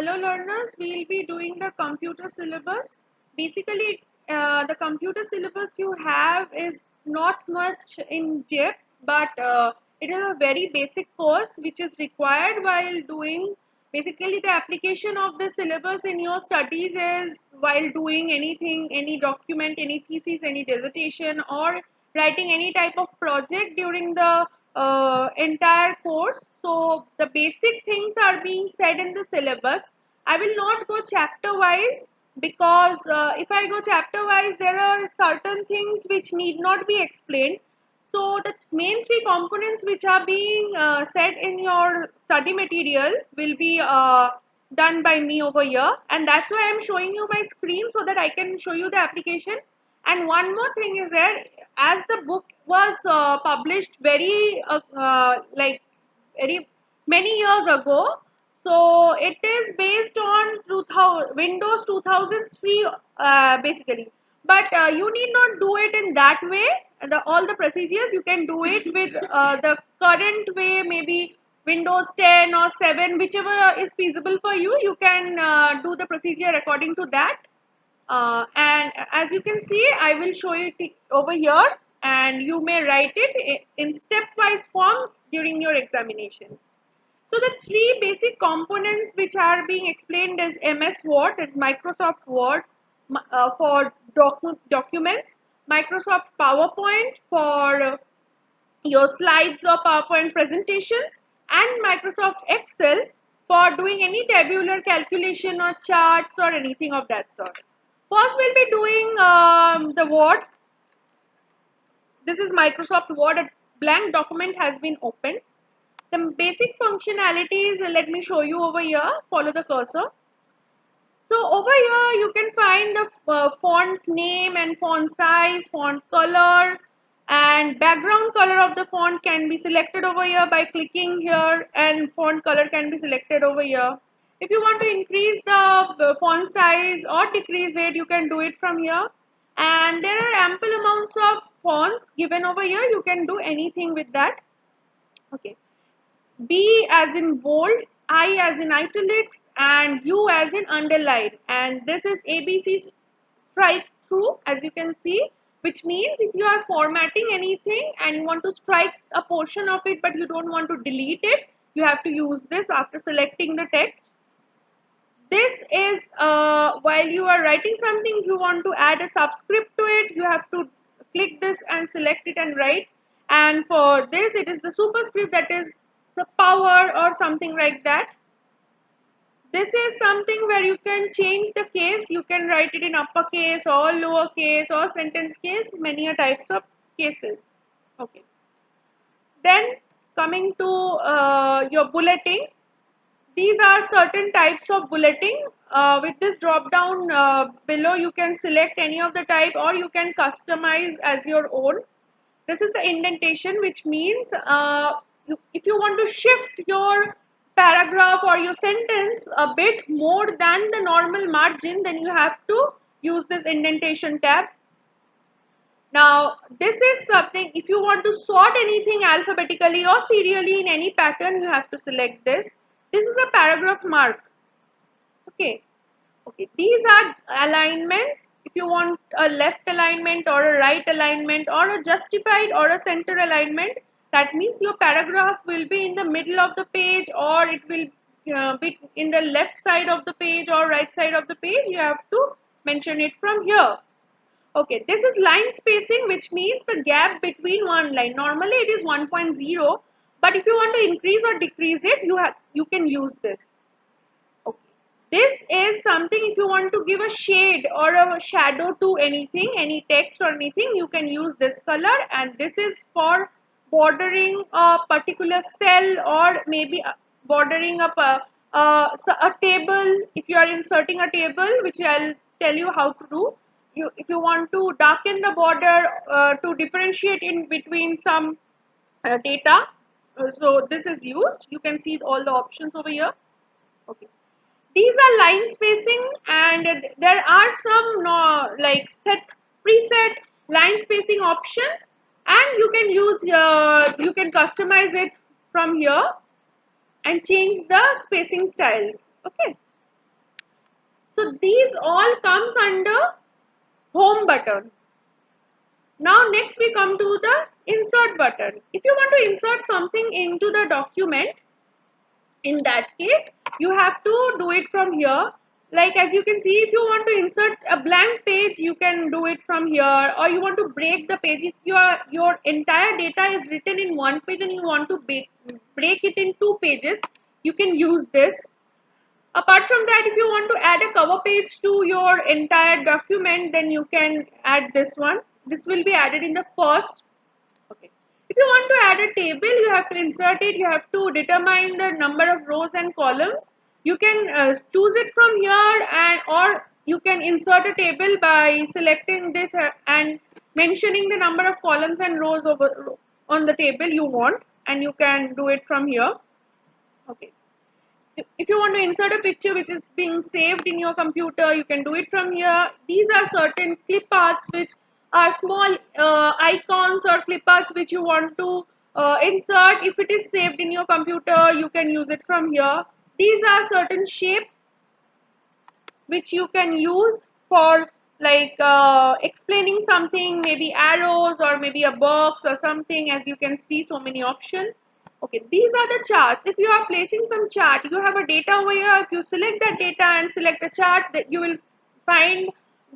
Hello learners, we will be doing the computer syllabus. Basically, the computer syllabus you have is not much in depth, but it is a very basic course which is required while doing. Basically, the application of the syllabus in your studies is while doing anything, any document, any thesis, any dissertation, or writing any type of project during the entire course. So the basic things are being said in the syllabus. I will not go chapter wise because if I go chapter wise, there are certain things which need not be explained. So the main three components which are being said in your study material will be done by me over here, and that's why I'm showing you my screen so that I can show you the application. And one more thing is there, as the book was published very many years ago, so it is based on 2000, Windows 2003 basically. But you need not do it in that way. All the procedures you can do it with the current way, maybe Windows 10 or 7, whichever is feasible for you. You can do the procedure according to that. And as you can see, I will show it over here, and you may write it in stepwise form during your examination. So the three basic components which are being explained is MS Word, is Microsoft Word for documents, Microsoft PowerPoint for your slides or PowerPoint presentations, and Microsoft Excel for doing any tabular calculation or charts or anything of that sort. First, we'll be doing the Word. This is Microsoft Word. A blank document has been opened. The basic functionalities, let me show you over here. Follow the cursor. So over here you can find the font name and font size, font color, and background color of the font can be selected over here by clicking here, and font color can be selected over here. If you want to increase the font size or decrease it, you can do it from here. And there are ample amounts of fonts given over here. You can do anything with that. Okay. B as in bold, I as in italics, and U as in underline. And this is ABC strike through, as you can see, which means if you are formatting anything and you want to strike a portion of it but you don't want to delete it, you have to use this after selecting the text. This is while you are writing something, if you want to add a subscript to it, you have to click this and select it and write. And for this, it is the superscript, that is the power or something like that. This is something where you can change the case. You can write it in uppercase or lowercase or sentence case, many a types of cases. Okay. Then coming to your bulleting. These are certain types of bulleting. With this drop down below, you can select any of the type or you can customize as your own. This is the indentation, which means if you want to shift your paragraph or your sentence a bit more than the normal margin, then you have to use this indentation tab. Now, this is something, if you want to sort anything alphabetically or serially in any pattern, you have to select this. This is a paragraph mark. Okay. Okay. These are alignments. If you want a left alignment or a right alignment or a justified or a center alignment, that means your paragraph will be in the middle of the page, or it will be in the left side of the page or right side of the page. You have to mention it from here. Okay, this is line spacing, which means the gap between one line. Normally it is 1.0, but if you want to increase or decrease it, you can use this. Okay. This is something, if you want to give a shade or a shadow to anything, any text or anything, you can use this color, and this is for bordering a particular cell or maybe bordering up a table. If you are inserting a table, which I'll tell you how to do. If you want to darken the border to differentiate in between some data, so this is used. You can see all the options over here. Okay. These are line spacing, and there are some like preset line spacing options, and you can use you can customize it from here and change the spacing styles. Okay. So these all comes under home button. Now next we come to the insert button. If you want to insert something into the document, in that case you have to do it from here. Like as you can see, if you want to insert a blank page, you can do it from here, or you want to break the page. If your entire data is written in one page and you want to break it in two pages, you can use this. Apart from that, if you want to add a cover page to your entire document, then you can add this one. This will be added in the first. Okay. If you want to add a table, you have to insert it. You have to determine the number of rows and columns. You can choose it from here, and or you can insert a table by selecting this and mentioning the number of columns and rows over on the table you want, and you can do it from here. Okay. If you want to insert a picture which is being saved in your computer, you can do it from here. These are certain clip arts which are small icons or clip arts which you want to insert. If it is saved in your computer, you can use it from here. These are certain shapes which you can use for like explaining something, maybe arrows or maybe a box or something. As you can see, so many options. Okay, these are the charts. If you are placing some chart, you have a data over here. If you select that data and select a chart, that you will find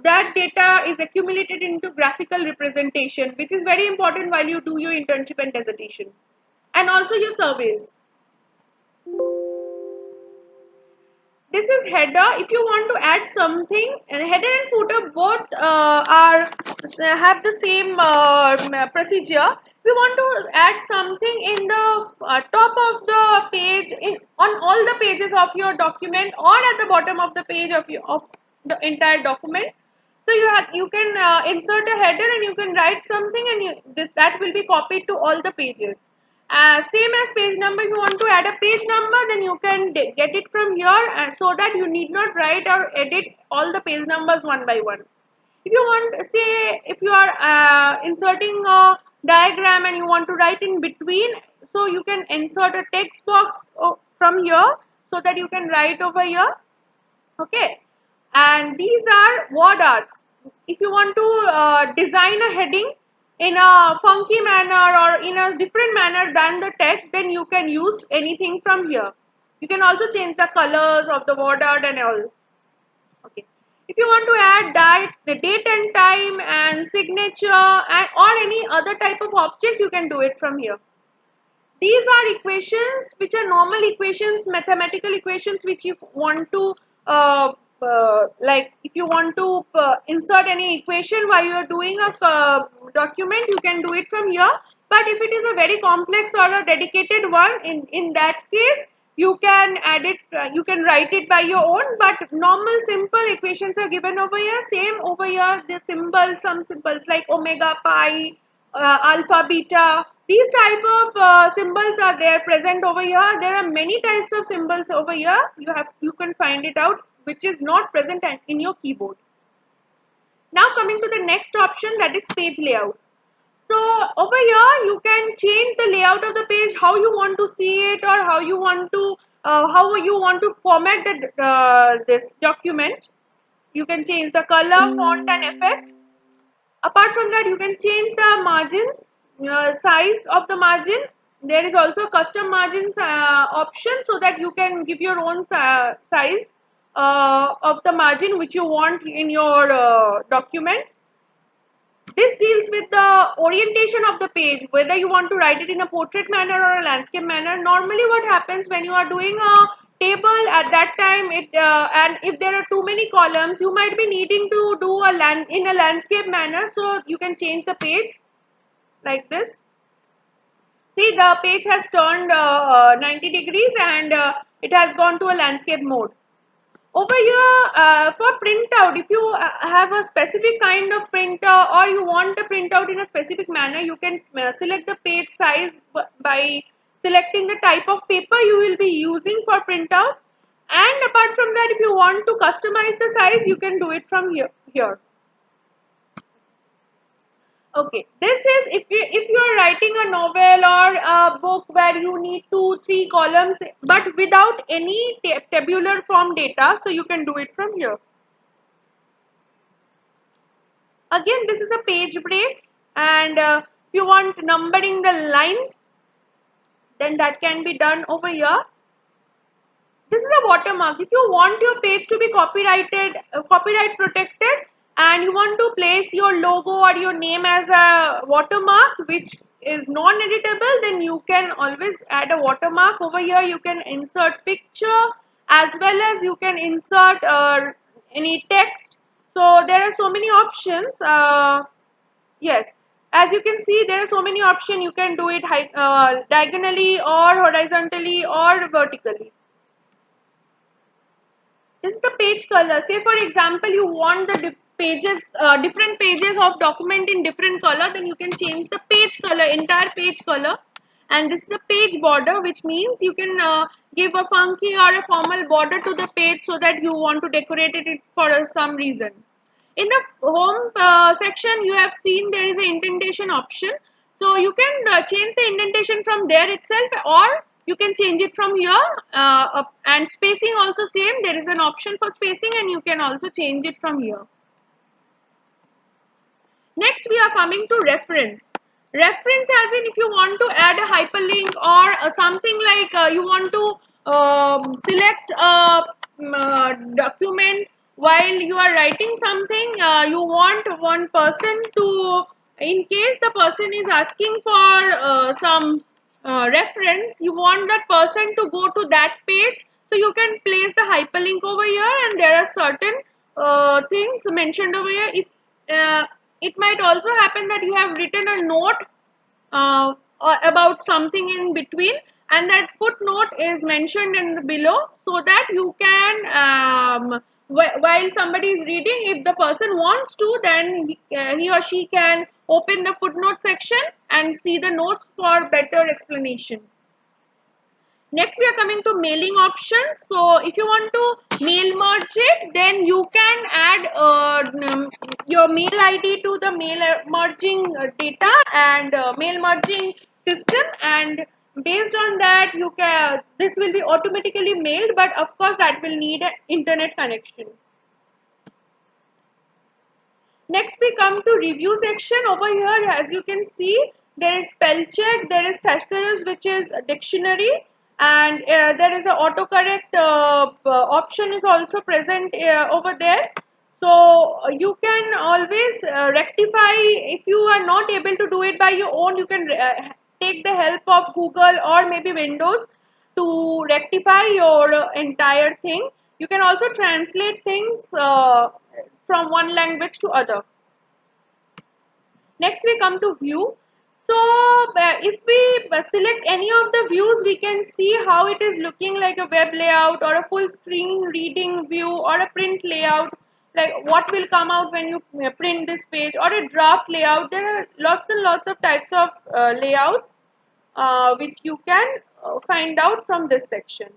that data is accumulated into graphical representation, which is very important while you do your internship and dissertation, and also your surveys. This is header. If you want to add something, and header and footer both are have the same procedure. If you want to add something in the top of the page, on all the pages of your document, or at the bottom of the page of the entire document, so you can insert a header and you can write something, and that will be copied to all the pages. Same as page number, if you want to add a page number, then you can get it from here, so that you need not write or edit all the page numbers one by one. If you want, say, if you are inserting a diagram and you want to write in between, so you can insert a text box from here, so that you can write over here. Okay, and these are word arts. If you want to design a heading in a funky manner or in a different manner than the text, then you can use anything from here. You can also change the colors of the word art and all. Okay, if you want to add the date and time and signature and or any other type of object, you can do it from here. These are equations which are normal equations, mathematical equations, which you want to like if you want to insert any equation while you are doing a document, you can do it from here. But if it is a very complex or a dedicated one, in that case you can add it, you can write it by your own. But normal simple equations are given over here. Same over here, the symbols, some symbols like omega, pi, alpha, beta, these type of symbols are there present over here. There are many types of symbols over here. You can find it out which is not present in your keyboard. Now coming to the next option, that is page layout. So over here you can change the layout of the page, how you want to see it, or how you want to format this document. You can change the color, font and effect. Apart from that, you can change the margins, size of the margin. There is also a custom margins option, so that you can give your own size of the margin which you want in your document. This deals with the orientation of the page, whether you want to write it in a portrait manner or a landscape manner. Normally what happens when you are doing a table, at that time and if there are too many columns, you might be needing to do in a landscape manner, so you can change the page like this. See, the page has turned 90 degrees, and it has gone to a landscape mode. Over here, for printout, if you have a specific kind of printer, or you want a printout in a specific manner, you can select the page size by selecting the type of paper you will be using for printout. And apart from that, if you want to customize the size, you can do it from here. Okay, this is if you are writing a novel or a book where you need 2 3 columns but without any tabular form data, so you can do it from here. Again, this is a page break, and if you want numbering the lines, then that can be done over here. This is a watermark. If you want your page to be copyright protected, and you want to place your logo or your name as a watermark which is non-editable, then you can always add a watermark. Over here you can insert picture as well as you can insert any text. So there are so many options. Yes, as you can see, there are so many options. You can do it diagonally or horizontally or vertically. This is the page color. Say for example, you want the different pages of document in different color, then you can change the page color, entire page color. And this is a page border, which means you can give a funky or a formal border to the page so that you want to decorate it for some reason. In the home section, you have seen there is an indentation option. So you can change the indentation from there itself, or you can change it from here. And spacing also same. There is an option for spacing, and you can also change it from here. Next, we are coming to reference. Reference as in if you want to add a hyperlink or something like you want to select a document while you are writing something, you want one person to, in case the person is asking for some reference, you want that person to go to that page. So you can place the hyperlink over here, and there are certain things mentioned over here. If it might also happen that you have written a note about something in between, and that footnote is mentioned in the below, so that you can while somebody is reading, if the person wants to, then he or she can open the footnote section and see the notes for better explanation. Next, we are coming to mailing options. So if you want to mail merge it, then you can add your mail ID to the mail merging data and mail merging system, and based on that, you can, this will be automatically mailed, but of course that will need an internet connection. Next, we come to review section. Over here, as you can see, there is spell check, there is thesaurus, which is a dictionary, and there is a autocorrect option is also present over there. So you can always rectify. If you are not able to do it by your own, you can take the help of Google or maybe Windows to rectify your entire thing. You can also translate things from one language to other. Next, we come to view. So if we select any of the views, we can see how it is looking like a web layout or a full screen reading view or a print layout, like what will come out when you print this page, or a draft layout. There are lots and lots of types of layouts which you can find out from this section.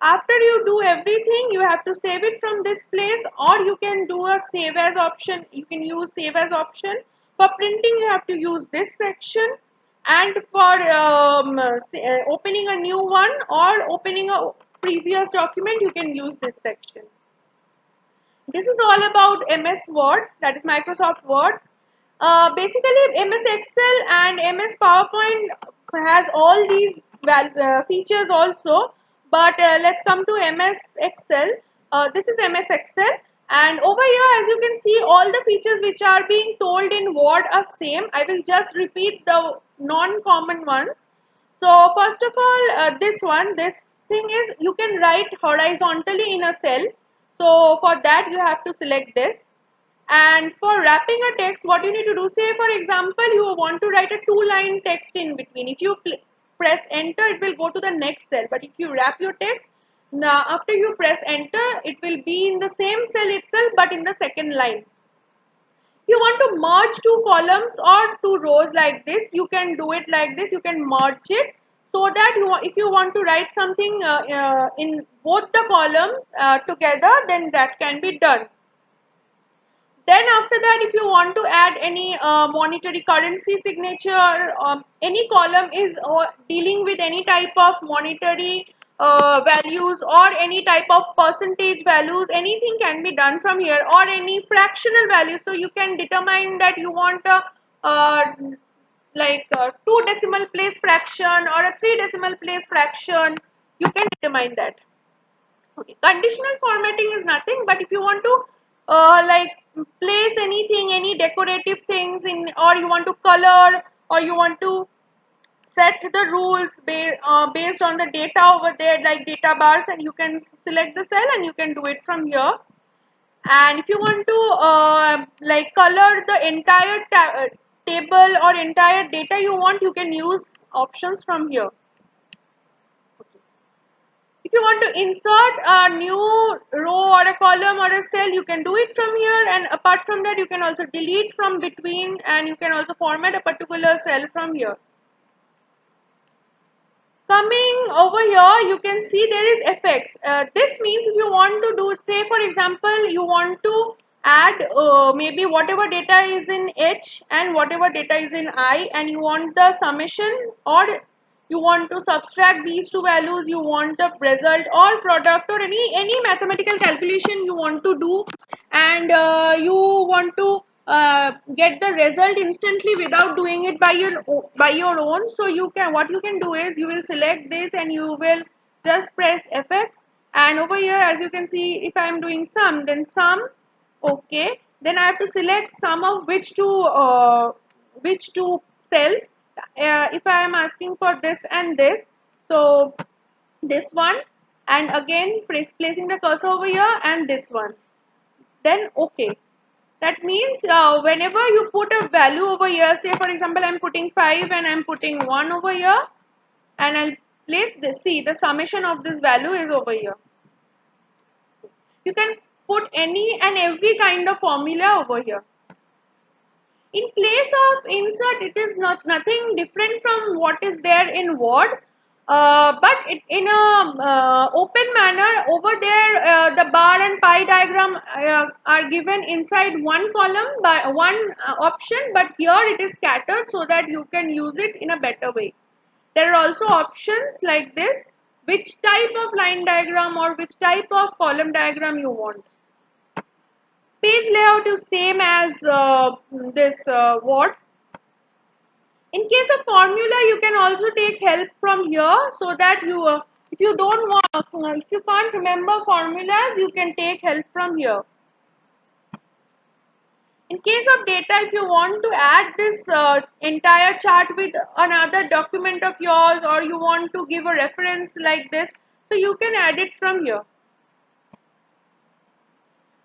After you do everything, you have to save it from this place, or you can do a save as option. You can use save as option. For printing, you have to use this section, and for opening a new one or opening a previous document, you can use this section. This is all about MS Word, that is Microsoft Word. Basically, MS Excel and MS PowerPoint has all these features also. But let's come to MS Excel. This is MS Excel, and over here, as you can see, all the features which are being told in Word are same. I will just repeat the non-common ones. So first of all, this thing is, you can write horizontally in a cell. So for that, you have to select this. And for wrapping a text, what you need to do, say for example, you want to write a 2-line text in between. If you press enter, it will go to the next cell. But if you wrap your text, now after you press enter, it will be in the same cell itself, but in the second line. If you want to merge 2 columns or 2 rows like this, you can do it like this. You can merge it, so that if you want to write something in both the columns together, then that can be done. Then after that, if you want to add any monetary currency signature, any column is dealing with any type of monetary values or any type of percentage values, anything can be done from here, or any fractional values. So you can determine that you want a uh, like 2 decimal place fraction or a 3 decimal place fraction. You can determine that. Okay. Conditional formatting is nothing, but if you want to like place anything, any decorative things in, or you want to color, or you want to set the rules based on the data over there, like data bars, and you can select the cell and you can do it from here. And if you want to like color the entire table or entire data you want, you can use options from here. If you want to insert a new row or a column or a cell, you can do it from here. And apart from that, you can also delete from between, and you can also format a particular cell from here. Coming over here, you can see there is effects. This means if you want to do, say for example, you want to add maybe whatever data is in H and whatever data is in I, and you want the summation, or you want to subtract these two values, you want the result or product, or any mathematical calculation you want to do, and you want to get the result instantly without doing it by your own. So you can, what you can do is you will select this and you will just press fx, and over here as you can see, if I am doing sum, then sum, okay, then I have to select sum of which two cells. If I am asking for this and this, so this one, and again placing the cursor over here, and this one, then okay. That means whenever you put a value over here, say for example I'm putting 5 and I'm putting 1 over here, and I'll place this, see the summation of this value is over here. You can put any and every kind of formula over here. In place of insert, it is nothing different from what is there in Word, but in a open manner. Over there, the bar and pie diagram are given inside one column by one option, but here it is scattered so that you can use it in a better way. There are also options like this, which type of line diagram or which type of column diagram you want. Page layout is same as this Word. In case of formula, you can also take help from here, so that you, if you don't want, if you can't remember formulas, you can take help from here. In case of data, if you want to add this entire chart with another document of yours, or you want to give a reference like this, so you can add it from here.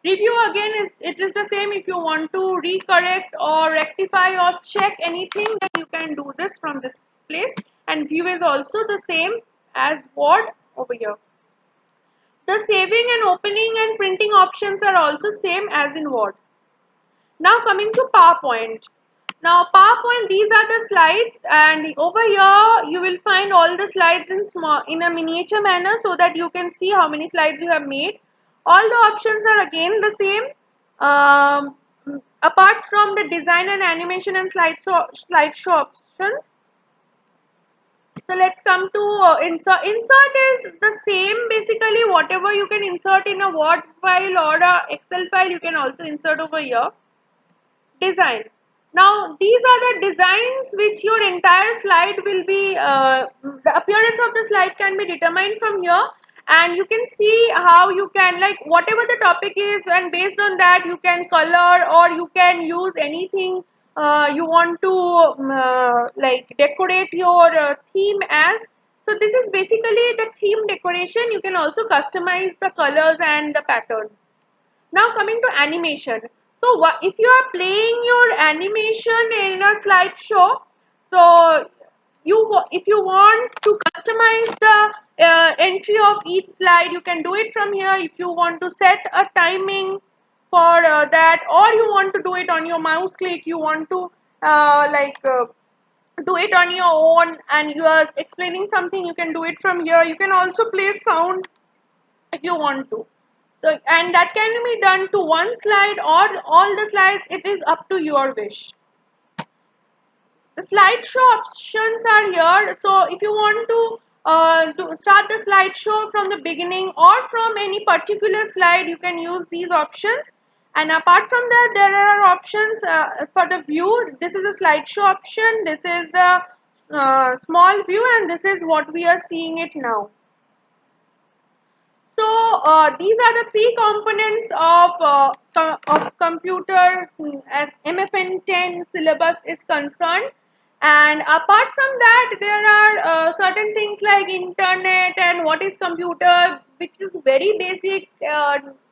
Review, again, it is the same. If you want to recorrect or rectify or check anything, then you can do this from this place. And view is also the same as Word over here. The saving and opening and printing options are also same as in Word. Now coming to PowerPoint. Now PowerPoint, these are the slides, and over here you will find all the slides in a miniature manner, so that you can see how many slides you have made. All the options are again the same, apart from the design and animation and slideshow options. So let's come to insert. Insert is the same basically. Whatever you can insert in a Word file or a Excel file, you can also insert over here. Design. Now these are the designs which your entire slide will be, the appearance of the slide can be determined from here, and you can see how you can, like whatever the topic is, and based on that you can color, or you can use anything you want to like decorate your theme as. So this is basically the theme decoration. You can also customize the colors and the pattern. Now coming to animation. So if you are playing your animation in a slideshow, so if you want to customize the entry of each slide, you can do it from here. If you want to set a timing for that, or you want to do it on your mouse click, you want to do it on your own, and you are explaining something, you can do it from here. You can also play sound if you want to. So, and that can be done to one slide or all the slides. It is up to your wish. The slideshow options are here. So if you want to start the slideshow from the beginning or from any particular slide, you can use these options. And apart from that, there are options for the view. This is a slideshow option. This is the small view, and this is what we are seeing it now. So these are the three components of computer as MFN 10 syllabus is concerned. And apart from that, there are certain things like internet and what is computer, which is very basic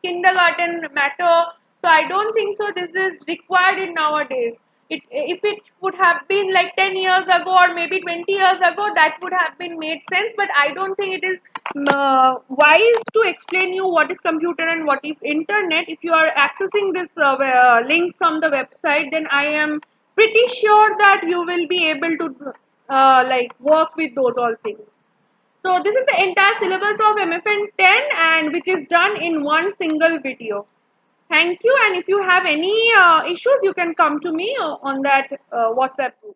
kindergarten matter. So I don't think so this is required in nowadays. If it would have been like 10 years ago or maybe 20 years ago, that would have been made sense. But I don't think it is wise to explain you what is computer and what is internet. If you are accessing this link from the website, then I am pretty sure that you will be able to like work with those all things. So this is the entire syllabus of MFN 10, and which is done in one single video. Thank you, and if you have any issues, you can come to me on that WhatsApp group.